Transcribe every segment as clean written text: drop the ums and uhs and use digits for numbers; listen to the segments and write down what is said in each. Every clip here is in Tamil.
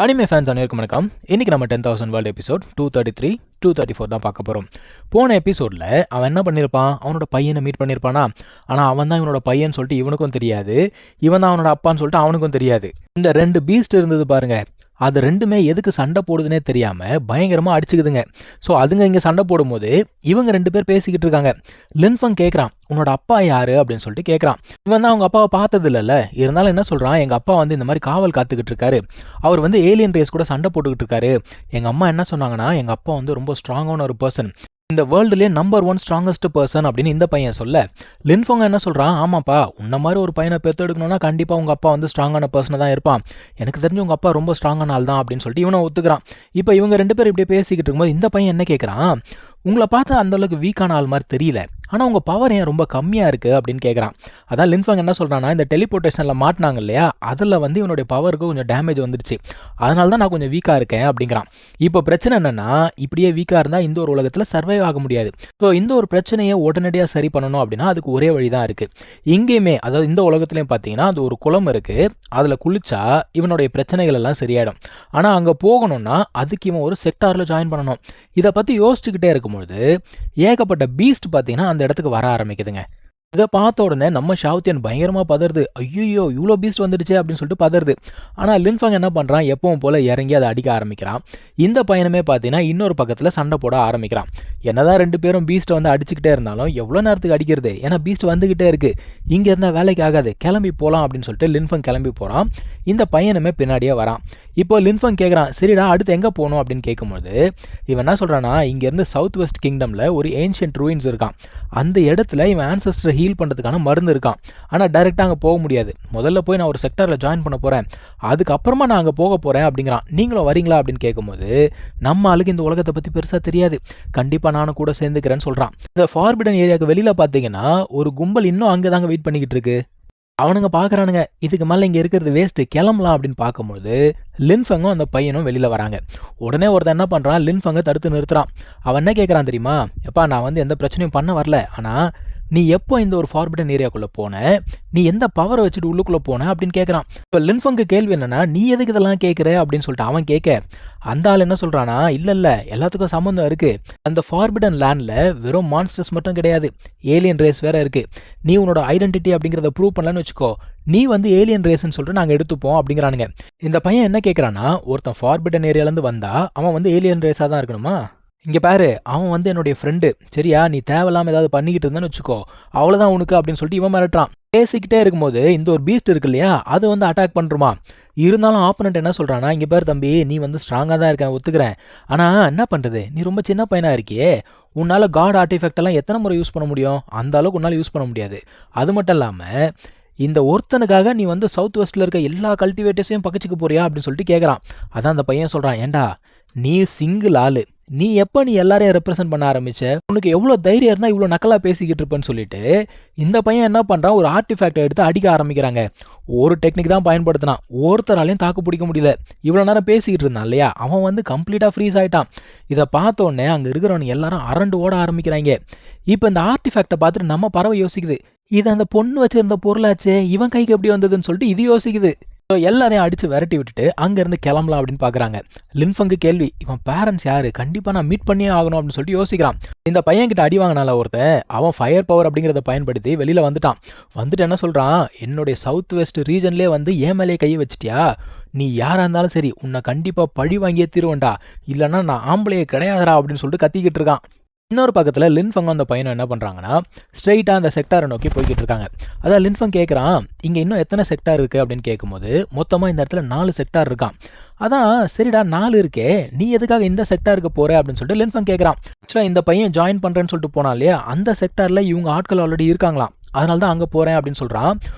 அனிமே ஃபேன்ஸ் அனைவருக்கும் வணக்கம். இன்றைக்கி நம்ம 10,000 வேர்ல்டு எபிசோட் 233, 234 தான் பார்க்க போகிறோம். போன எபிசோடில் அவன் என்ன பண்ணியிருப்பான், அவனோட பையனை மீட் பண்ணியிருப்பானா. ஆனால் அவன் தான் இவனோட பையன் சொல்லிட்டு இவனுக்கும் தெரியாது, இவன் தான் அவனோட அப்பான்னு சொல்லிட்டு அவனுக்கும் தெரியாது. இந்த 2 பீஸ்ட் இருந்தது பாருங்க, அது ரெண்டுமே எதுக்கு சண்டை போடுதுன்னே தெரியாமல் பயங்கரமாக அடிச்சுக்குதுங்க. ஸோ அதுங்க இங்கே சண்டை போடும்போது இவங்க 2 பேர் பேசிக்கிட்டு இருக்காங்க. லின்ஃபங் கேட்குறான், உன்னோட அப்பா யாரு அப்படின்னு சொல்லிட்டு கேட்குறான். இவன் தான் அவங்க அப்பாவை பார்த்தது இல்லைல்ல, இருந்தாலும் என்ன சொல்கிறான், எங்கள் அப்பா வந்து இந்த மாதிரி காவல் காத்துக்கிட்டு இருக்காரு, அவர் வந்து ஏலியன் ரேஸ் கூட சண்டை போட்டுக்கிட்டு இருக்காரு. எங்கள் அம்மா என்ன சொன்னாங்கன்னா, எங்கள் அப்பா வந்து ரொம்ப ஸ்ட்ராங்கான ஒரு பர்சன், இந்த வேர்ல்டுலேயே நம்பர் 1 ஸ்ட்ராங்கஸ்ட் பர்சன் அப்படின்னு இந்த பையன் சொல்ல, லின்ஃபங் என்ன சொல்கிறான், ஆமாப்பா உன்ன மாதிரி ஒரு பையனை பெற்று எடுக்கணும்னா கண்டிப்பாக உங்கள் அப்பா வந்து ஸ்ட்ராங்கான பர்சனாக தான் இருப்பான், எனக்கு தெரிஞ்சு உங்கள் அப்பா ரொம்ப ஸ்ட்ராங்கான ஆள் தான் அப்படின்னு சொல்லிட்டு இவனை ஒத்துக்கிறான். இப்போ இவங்க 2 பேர் இப்படியே பேசிக்கிட்டு இருக்கும்போது இந்த பையன் என்ன கேட்குறான், உங்களை பார்த்தா அந்தளவுக்கு வீக்கான ஆள் மாதிரி தெரியல, ஆனால் உங்கள் பவர் ஏன் ரொம்ப கம்மியாக இருக்குது அப்படின்னு கேட்குறான். அதான் லின்ஃபங் என்ன சொல்கிறான்னா, இந்த டெலிபோர்ட்டேஷனில் மாட்டினாங்க இல்லையா, அதில் வந்து இவனுடைய பவருக்கு கொஞ்சம் டேமேஜ் வந்துடுச்சு, அதனால தான் நான் கொஞ்சம் வீக்காக இருக்கேன் அப்படிங்கிறான். இப்போ பிரச்சனை என்னென்னா, இப்படியே வீக்காக இருந்தால் இந்த ஒரு உலகத்தில் சர்வைவ் ஆக முடியாது. ஸோ இந்த ஒரு பிரச்சனையை உடனடியாக சரி பண்ணணும் அப்படின்னா அதுக்கு ஒரே வழி தான் இருக்குது. இங்கேயுமே அதாவது இந்த உலகத்துலேயும் பார்த்தீங்கன்னா அது ஒரு குளம் இருக்குது, அதில் குளிச்சா இவனுடைய பிரச்சனைகள் எல்லாம் சரியாயிடும். ஆனால் அங்கே போகணும்னா அதுக்கு இவன் ஒரு செக்டாரில் ஜாயின் பண்ணணும். இதை பற்றி யோசிச்சுக்கிட்டே இருக்கும்போது ஏகப்பட்ட பீஸ்ட் பார்த்தீங்கன்னா அந்த இடத்துக்கு வர ஆரம்பிக்குதுங்க. இதை பார்த்த உடனே நம்ம ஷாவுத்தியன் பயங்கரமாக பதறுது, ஐயோ இவ்வளோ பீஸ்ட் வந்துடுச்சு அப்படின்னு சொல்லிட்டு பதறுது. ஆனால் லின்ஃபங் என்ன பண்ணுறான், எப்பவும் போல் இறங்கி அதை அடிக்க ஆரம்பிக்கிறான். இந்த பையனுமே பார்த்தீங்கன்னா இன்னொரு பக்கத்தில் சண்டை போட ஆரம்பிக்கிறான். என்னதான் 2 பேரும் பீஸ்ட்டை வந்து அடிச்சுக்கிட்டே இருந்தாலும் எவ்வளோ நேரத்துக்கு அடிக்கிறது, ஏன்னா பீஸ்ட் வந்துக்கிட்டே இருக்குது, இங்கே இருந்தால் வேலைக்கு ஆகாது, கிளம்பி போகலாம் அப்படின்னு சொல்லிட்டு லின்ஃபங் கிளம்பி போகிறான். இந்த பையனுமே பின்னாடியே வரான். இப்போ லின்ஃபங் கேட்குறான், சரிடா அடுத்து எங்கே போகணும் அப்படின்னு கேட்கும்போது இவன் என்ன சொல்கிறான்னா, இங்கேருந்து சவுத் வெஸ்ட் கிங்டமில் ஒரு ஏன்ஷியன்ட் ரூயின்ஸ் இருக்கான், அந்த இடத்துல இவன் ஆன்சஸ்டரை ஹீல் பண்ணுறதுக்கான மருந்து இருக்கான். ஆனால் டைரெக்டாக அங்கே போக முடியாது, முதல்ல போய் நான் ஒரு செக்டாரில் ஜாயின் பண்ண போகிறேன், அதுக்கப்புறமா நான் அங்கே போக போகிறேன் அப்படிங்கிறான். நீங்களும் வரீங்களா அப்படின்னு கேட்கும்போது நம்ம ஆளுக்கு இந்த உலகத்தை பற்றி பெருசாக தெரியாது, கண்டிப்பாக நானும் கூட சேர்ந்துக்கிறேன்னு சொல்கிறான். இந்த ஃபார்பிடன் ஏரியாவுக்கு வெளியில் பார்த்தீங்கன்னா ஒரு கும்பல் இன்னும் அங்கே தாங்க வெயிட் பண்ணிக்கிட்டு இருக்கு. அவனுங்க பார்க்குறானுங்க, இதுக்கு மேலே இங்கே இருக்கிறது வேஸ்ட்டு, கிளம்பலாம் அப்படின்னு பார்க்கும்போது லின்ஃபங்கும் அந்த பையனும் வெளியில் வராங்க. உடனே ஒருத்தன் என்ன பண்ணுறான், லின்ஃபங்கை தடுத்து நிறுத்துறான். அவன் என்ன கேட்குறான் தெரியுமா, எப்பா நான் வந்து எந்த பிரச்சனையும் பண்ண வரல, ஆனால் நீ எப்போ இந்த ஒரு ஃபார்பிடன் ஏரியாக்குள்ளே போன, நீ எந்த பவரை வச்சுட்டு உள்ளுக்குள்ளே போன அப்படின்னு கேட்குறான். இப்போ லின்ஃபங்கு கேள்வி என்னென்னா, நீ எதுக்கு இதெல்லாம் கேட்குற அப்படின்னு சொல்லிட்டு அவன் கேட்க, அந்த ஆள் என்ன சொல்கிறானா, இல்லை எல்லாத்துக்கும் சம்மந்தம் இருக்குது, அந்த ஃபார்பிடன் லேண்டில் வெறும் மான்ஸ்டர்ஸ் மட்டும் கிடையாது, ஏலியன் ரேஸ் வேறு இருக்குது, நீ உன்னோட ஐடென்டிட்டி அப்படிங்கிறத ப்ரூவ் பண்ணலன்னு வச்சுக்கோ, நீ வந்து ஏலியன் ரேஸ்ன்னு சொல்லிட்டு நாங்கள் எடுத்துப்போம் அப்படிங்கிறானுங்க. இந்த பையன் என்ன கேட்குறான்னா, ஒருத்தன் ஃபார்பிடன் ஏரியாலேருந்து வந்தால் அவன் வந்து ஏலியன் ரேஸாக தான் இருக்கணுமா, இங்கே பாரு அவன் வந்து என்னுடைய ஃப்ரெண்டு, சரியா, நீ தேவையில்லாமல் ஏதாவது பண்ணிக்கிட்டு இருந்தேன்னு வச்சுக்கோ, அவ்வளோதான் உனக்கு அப்படின்னு சொல்லிட்டு இவன் மிரட்டுறான். பேசிக்கிட்டே இருக்கும்போது இந்த ஒரு பீஸ்ட் இருக்கு இல்லையா, அது வந்து அட்டாக் பண்ணுறோமா. இருந்தாலும் ஆப்போனண்ட் என்ன சொல்கிறான்னா, இங்கே பேர் தம்பி நீ வந்து ஸ்ட்ராங்காக தான் இருக்கேன் ஒத்துக்கிறேன், ஆனால் என்ன பண்ணுறது, நீ ரொம்ப சின்ன பையனாக இருக்கியே, உன்னால் காட் ஆர்டிஃபெக்டெல்லாம் எத்தனை முறை யூஸ் பண்ண முடியும், அந்த அளவுக்கு உன்னால் யூஸ் பண்ண முடியாது. அது மட்டும் இல்லாமல் இந்த ஒருத்தனுக்காக நீ வந்து சவுத் வெஸ்ட்டில் இருக்க எல்லா கல்டிவேட்டர்ஸையும் பக்கச்சிக்க போறியா அப்படின்னு சொல்லிட்டு கேட்குறான். அதான் அந்த பையன் சொல்கிறான், ஏண்டா நீ சிங்கிள் ஆள், நீ எப்போ நீ எல்லாரையும் ரெப்ரசென்ட் பண்ண ஆரம்பிச்ச, உனக்கு எவ்வளோ தைரியம் இருந்தால் இவ்வளோ நக்கலாக பேசிக்கிட்டு இருப்பேன்னு சொல்லிட்டு இந்த பையன் என்ன பண்ணுறான், ஒரு ஆர்டிஃபேக்டை எடுத்து அடிக்க ஆரம்பிக்கிறாங்க. ஒரு டெக்னிக் தான் பயன்படுத்தினான், ஒருத்தராலையும் தாக்கு பிடிக்க முடியல. இவ்வளோ நேரம் பேசிக்கிட்டு இருந்தான் இல்லையா, அவன் வந்து கம்ப்ளீட்டாக ஃப்ரீஸ் ஆகிட்டான். இதை பார்த்தோன்னே அங்கே இருக்கிறவங்க எல்லாரும் அரண்டு ஓட ஆரம்பிக்கிறாங்க. இப்போ இந்த ஆர்டிஃபேக்டை பார்த்துட்டு நம்ம பறவை யோசிக்குது, இது அந்த பொண்ணு வச்சுருந்த பொருளாச்சே, இவன் கைக்கு எப்படி வந்ததுன்னு சொல்லிட்டு இது யோசிக்குது. ஸோ எல்லாரையும் அடித்து விரட்டி விட்டுட்டு அங்கேருந்து கிளம்பலாம் அப்படின்னு பார்க்குறாங்க. லின்ஃபங்கு கேள்வி, இவன் பேரண்ட்ஸ் யார், கண்டிப்பாக நான் மீட் பண்ணியே ஆகணும் அப்படின்னு சொல்லிட்டு யோசிக்கிறான். இந்த பையன்கிட்ட அடி வாங்கினால ஒருத்தன், அவன் ஃபயர் பவர் அப்படிங்கிறத பயன்படுத்தி வெளியில் வந்துட்டு என்ன சொல்கிறான், என்னுடைய சவுத் வெஸ்ட் ரீஜன்லேயே வந்து ஏன் மேலே கையை வச்சிட்டியா, நீ யாராக இருந்தாலும் சரி உன்னை கண்டிப்பாக பழி வாங்கியே தீருவேன்டா, இல்லைன்னா நான் ஆம்பளையே கிடையாதுடா அப்படின்னு சொல்லிட்டு கத்திக்கிட்டு இருக்கான். இன்னொரு பக்கத்தில் லின்ஃபங்கும் அந்த பையனும் என்ன பண்ணுறாங்கன்னா ஸ்ட்ரெயிட்டாக அந்த செக்டாரை நோக்கி போய்கிட்டு இருக்காங்க. அதான் லின்ஃபங் கேட்குறான், இங்கே இன்னும் எத்தனை செக்டார் இருக்குது அப்படின்னு கேட்கும்போது மொத்தமாக இந்த இடத்துல 4 செக்டார் இருக்கான். அதான் சரிடா 4 இருக்கே, நீ எதுக்காக இந்த செக்டாருக்கு போகிற அப்படின்னு சொல்லிட்டு லின்ஃபங் கேட்குறான். ஆக்சுவலாக இந்த பையன் ஜாயின் பண்ணுறேன்னு சொல்லிட்டு போனா இல்லையா, அந்த செக்டாரில் இவங்க ஆட்கள் ஆல்ரெடி இருக்காங்களாம், அதனால தான் அங்கே போகிறேன் அப்படின்னு சொல்கிறான்.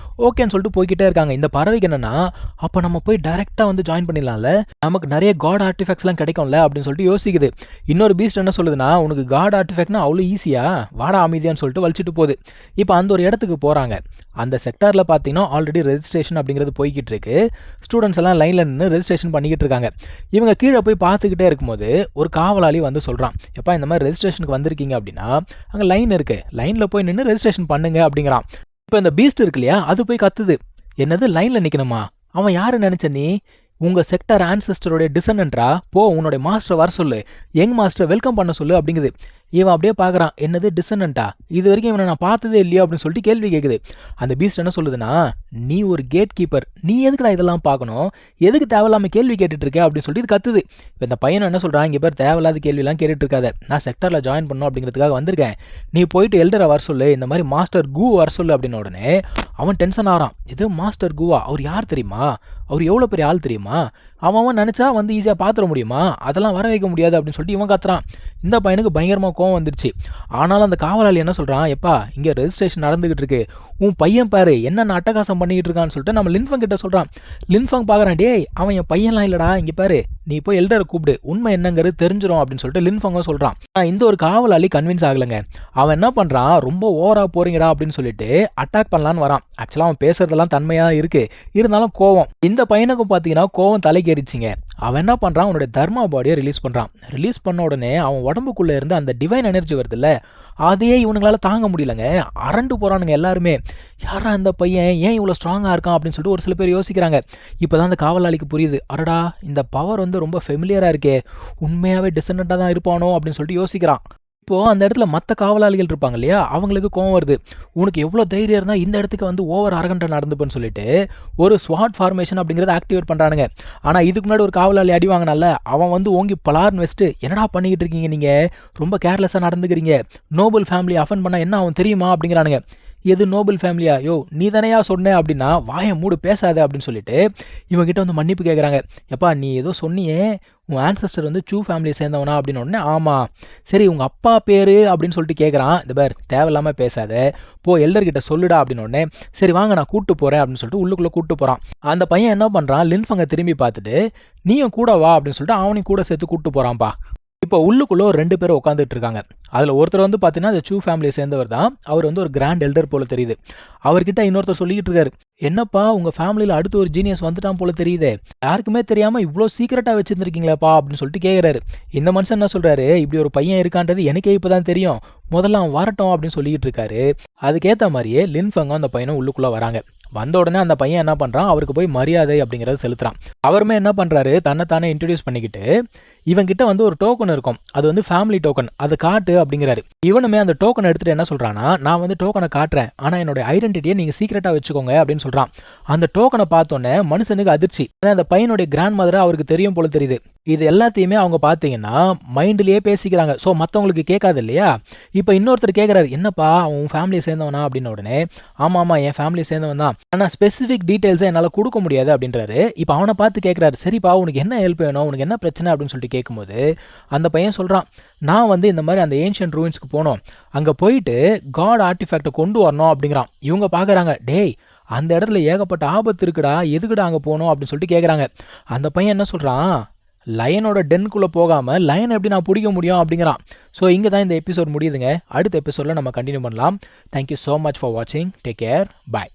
ஓகேன்னு சொல்லிட்டு போய்கிட்டே இருக்காங்க. இந்த பறவைக்கு என்னென்னா, அப்போ நம்ம போய் டைரெக்டாக வந்து ஜாயின் பண்ணிடலாம்ல, நமக்கு நிறைய காட் ஆர்டிஃபேக்ட்ஸ்லாம் கிடைக்கும்ல அப்படின்னு சொல்லிட்டு யோசிக்குது. இன்னொரு பீஸ்ட் என்ன சொல்லுதுன்னா, உனக்கு காட் ஆர்டிஃபேக்ட்னா அவ்வளோ ஈஸியாக வாடா அமைதியான்னு சொல்லிட்டு வலிச்சிட்டு போகுது. இப்போ அந்த ஒரு இடத்துக்கு போகிறாங்க. அந்த செக்டாரில் பார்த்தீங்கன்னா ஆல்ரெடி ரெஜிஸ்ட்ரேஷன் அப்படிங்கிறது போய்கிட்டு இருக்கு. ஸ்டூடெண்ட்ஸ் எல்லாம் லைனில் நின்று ரெஜிஸ்ட்ரேஷன் பண்ணிக்கிட்டு இருக்காங்க. இவங்க கீழே போய் பார்த்துக்கிட்டே இருக்கும்போது ஒரு காவலாளி வந்து சொல்கிறான், எப்பா இந்த மாதிரி ரெஜிஸ்ட்ரேஷனுக்கு வந்திருக்கீங்க அப்படின்னா அங்கே லைன் இருக்குது, லைனில் போய் நின்று ரெஜிஸ்ட்ரேஷன் பண்ணுங்க அப்படிங்கிறான். இப்போ இந்த பீஸ்ட் இருக்கு இல்லையா, அது போய் கத்துது, என்னது லைனில் நிற்கணுமா, அவன் யாரு நினைச்ச நீ, உங்கள் செக்டர் ஆன்செஸ்டருடைய டிசனன்ட்ரா, போ உன்னோட மாஸ்டர் வர சொல்லு, யங் மாஸ்டர் வெல்கம் பண்ண சொல்லு அப்படிங்குது. இவன் அப்படியே பார்க்குறான், என்னது டிசனண்டா, இது வரைக்கும் இவனை நான் பார்த்ததே இல்லையா அப்படின்னு சொல்லிட்டு கேள்வி கேட்குது. அந்த பீஸ்ட் என்ன சொல்லுதுன்னா, நீ ஒரு கேட் கீப்பர், நீ எதுக்குடா இதெல்லாம் பார்க்கணும், எதுக்கு தேவையில்லாமல் கேள்வி கேட்டுட்டு இருக்க அப்படின்னு சொல்லிட்டு இது கத்துது. இப்போ இந்த பையனை என்ன சொல்கிறான், இங்கே பேர் தேவையில்லாத கேள்விலாம் கேட்டுட்டு இருக்காத, நான் செக்டரில் ஜாயின் பண்ணணும் அப்படிங்கிறதுக்காக வந்திருக்கேன், நீ போயிட்டு எல்டரை வர சொல்லு, இந்த மாதிரி மாஸ்டர் கூ வர சொல்லு அப்படின்னு உடனே அவன் டென்ஷன் ஆகிறான். இது மாஸ்டர் கூவா, அவர் யார் தெரியுமா, அவர் எவ்வளோ பெரிய ஆள் தெரியுமா, அவன் நினச்சா வந்து ஈஸியாக பார்த்துட முடியுமா, அதெல்லாம் வர வைக்க முடியாது அப்படின்னு சொல்லிட்டு இவன் கத்துறான். இந்த பையனுக்கு பயங்கரமாக கோவம் வந்துருச்சு. ஆனாலும் அந்த காவலாளி என்ன சொல்கிறான், எப்பா இங்கே ரெஜிஸ்ட்ரேஷன் நடந்துகிட்டு இருக்கு, உன் பையன் பாரு என்னென்ன அட்டகாசம் பண்ணிக்கிட்டு இருக்கான்னு சொல்லிட்டு நம்ம லின்ஃபங் கிட்ட சொல்கிறான். லின்ஃபங் பார்க்குறான், டேய் அவன் என் பையன்லாம் இல்லைடா, இங்கே பாரு நீ போய் எல்டரை கூப்பிடு, உண்மை என்னங்கிறது தெரிஞ்சிடும் அப்படின்னு சொல்லிட்டு லின்ஃபங்கும் சொல்கிறான். இந்த ஒரு காவலாளி கன்வின்ஸ் ஆகலைங்க. அவன் என்ன பண்ணுறான், ரொம்ப ஓவராக போறீங்கடா அப்படின்னு சொல்லிட்டு அட்டாக் பண்ணலான்னு வரான். ஆக்சுவலாக அவன் பேசுறதெல்லாம் தன்மையாக இருக்குது, இருந்தாலும் கோவம். இந்த பையனுக்கும் பார்த்தீங்கன்னா கோவம் தலைக்கேறிச்சிங்க. அவன் என்ன பண்ணுறான், அவனுடைய தர்மா பாடியை ரிலீஸ் பண்ணுறான். ரிலீஸ் பண்ண உடனே அவன் உடம்புக்குள்ளே இருந்து அந்த டிவைன் எனர்ஜி வருதுல்ல, அதையே இவனுங்களால தாங்க முடியலங்க. அரண்டு போகிறானுங்க எல்லாருமே. யாரா அந்த பையன், ஏன் இவ்வளோ ஸ்ட்ராங்காக இருக்கான் அப்படின்னு சொல்லிட்டு ஒரு சில பேர் யோசிக்கிறாங்க. இப்போ தான் அந்த காவலாளிக்கு புரியுது, அடடா இந்த பவர் வந்து ரொம்ப ஃபெமிலியராக இருக்கே, உண்மையாகவே டிசனண்டாக தான் இருப்பானோ அப்படின்னு சொல்லிட்டு யோசிக்கிறான். இப்போது அந்த இடத்துல மற்ற காவலாளிகள் இருப்பாங்க இல்லையா, அவங்களுக்கு கோவம் வருது. உனக்கு எவ்வளோ தைரியம் இருந்தால் இந்த இடத்துக்கு வந்து ஓவர் அரகண்ட்டாக நடந்துப்பேன்னு சொல்லிட்டு ஒரு ஸ்வாட் ஃபார்மேஷன் அப்படிங்கிறத ஆக்டிவேட் பண்ணுறானுங்க. ஆனால் இதுக்கு முன்னாடி ஒரு காவலாளி அடி வாங்கினால, அவன் வந்து ஓங்கி பலார்னு வச்சுட்டு, என்னடா பண்ணிக்கிட்டு இருக்கீங்க நீங்கள், ரொம்ப கேர்லெஸ்ஸாக நடந்துக்கிறீங்க, நோபல் ஃபேமிலி அஃபெண்ட் பண்ணால் என்ன அவன் தெரியுமா அப்படிங்கிறானுங்க. எது நோபல் ஃபேமிலியா, யோ நீ தானையா சொன்னேன் அப்படின்னா வாயை மூடு பேசாத அப்படின்னு சொல்லிட்டு இவங்ககிட்ட வந்து மன்னிப்பு கேட்குறாங்க. எப்பா நீ ஏதோ சொன்னியே, உன் ஆன்சஸ்டர் வந்து சூ ஃபேமிலியை சேர்ந்தவனா அப்படின்னு உடனே ஆமாம், சரி உங்கள் அப்பா பேர் அப்படின்னு சொல்லிட்டு கேட்குறான். இந்த பேர் தேவையில்லாமல் பேசாத, போ எல்டர்கிட்ட சொல்லுடா அப்படின்னு உடனே சரி வாங்க நான் கூப்பிட்டு போகிறேன் அப்படின்னு சொல்லிட்டு உள்ளுக்குள்ளே கூப்பிட்டு போகிறான். அந்த பையன் என்ன பண்ணுறான், லின்ஃபங்கை திரும்பி பார்த்துட்டு நீயும் கூட வா அப்படின்னு சொல்லிட்டு அவனையும் கூட சேர்த்து கூப்பிட்டு போகிறான்ப்பா. இப்போ உள்ளுக்குள்ளே ஒரு 2 பேர் உட்காந்துட்டு இருக்காங்க. அதில் ஒருத்தர் வந்து பார்த்தீங்கன்னா அந்த சூ ஃபேமிலியை சேர்ந்தவர் தான். அவர் வந்து ஒரு கிராண்ட் எல்டர் போல தெரியுது. அவர்கிட்ட இன்னொருத்தர் சொல்லிக்கிட்டு இருக்காரு, என்னப்பா உங்கள் ஃபேமிலியில் அடுத்து ஒரு ஜீனியஸ் வந்துட்டான் போல தெரியுதே, யாருக்குமே தெரியாமல் இவ்வளோ சீக்கிரட்டாக வச்சுருந்துருக்கீங்களேப்பா அப்படின்னு சொல்லிட்டு கேட்குறாரு. இந்த மனுஷன் என்ன சொல்கிறாரு, இப்படி ஒரு பையன் இருக்கான்றது எனக்கே இப்போ தான் தெரியும், முதல்ல அவன் வரட்டும் அப்படின்னு சொல்லிக்கிட்டு இருக்காரு. அதுக்கேற்ற மாதிரியே லின்ஃபங்கும் அந்த பையனும் உள்ளுக்குள்ளே வராங்க. வந்த உடனே அந்த பையன் என்ன பண்ணுறான், அவருக்கு போய் மரியாதை அப்படிங்கிறத செலுத்துறான். அவருமே என்ன பண்ணுறாரு, தன்னைத்தானே இன்ட்ரடியூஸ் பண்ணிக்கிட்டு இவங்கிட்ட வந்து ஒரு டோக்கன் இருக்கும், அது வந்து ஃபேமிலி டோக்கன், அதை காட்டு அப்படிங்கிறாரு. இவனுமே அந்த டோக்கனை எடுத்துகிட்டு என்ன சொல்கிறான்னா, நான் வந்து டோக்கனை காட்டுறேன், ஆனால் என்னோட ஐடென்டிட்டியை நீங்கள் சீக்கிரட்டாக வச்சுக்கோங்க அப்படின்னு சொல்கிறான். அந்த டோக்கனை பார்த்தோன்னே மனுஷனுக்கு அதிர்ச்சி. ஏன்னா அந்த பையனுடைய கிராண்ட் மதரை அவருக்கு தெரியும் போல தெரியுது. இது எல்லாத்தையுமே அவங்க பார்த்தீங்கன்னா மைண்ட்லேயே பேசிக்கிறாங்க. ஸோ மற்றவங்களுக்கு கேட்காது இல்லையா. இப்போ இன்னொருத்தர் கேட்குறாரு, என்னப்பா அவன் ஃபேமிலியை சேர்ந்தவனா அப்படின்ன உடனே ஆமாம் என் ஃபேமிலியை சேர்ந்தவன் தான், ஆனால் ஸ்பெசிஃபிக் டீட்டெயில்ஸை என்னால் கொடுக்க முடியாது அப்படின்றாரு. இப்போ அவனை பார்த்து கேட்குறாரு, சரிப்பா உனக்கு என்ன ஹெல்ப் வேணும், உனக்கு என்ன பிரச்சனை அப்படின்னு சொல்லிட்டு கேட்கும்போது அந்த பையன் சொல்கிறான், நான் வந்து இந்த மாதிரி அந்த ஏன்ஷியன்ட் ரூயின்ஸ்க்கு போனோம், அங்கே போயிட்டு காட் ஆர்டிஃபேக்டை கொண்டு வரணும் அப்படிங்கிறான். இவங்க பார்க்குறாங்க, டேய் அந்த இடத்துல ஏகப்பட்ட ஆபத்து இருக்குடா, எதுக்குடா அங்கே போகணும் அப்படின்னு சொல்லிட்டு கேட்குறாங்க. அந்த பையன் என்ன சொல்கிறான், லயனோட டென்குள்ளே போகாமல் லயன் எப்படி நான் பிடிக்க முடியும் அப்படிங்கிறான். ஸோ இங்கே தான் இந்த எபிசோட் முடியுதுங்க. அடுத்த எபிசோடில் நம்ம கண்டினியூ பண்ணலாம். தேங்க்யூ ஸோ மச் ஃபார் வாட்சிங். Take care. பாய்.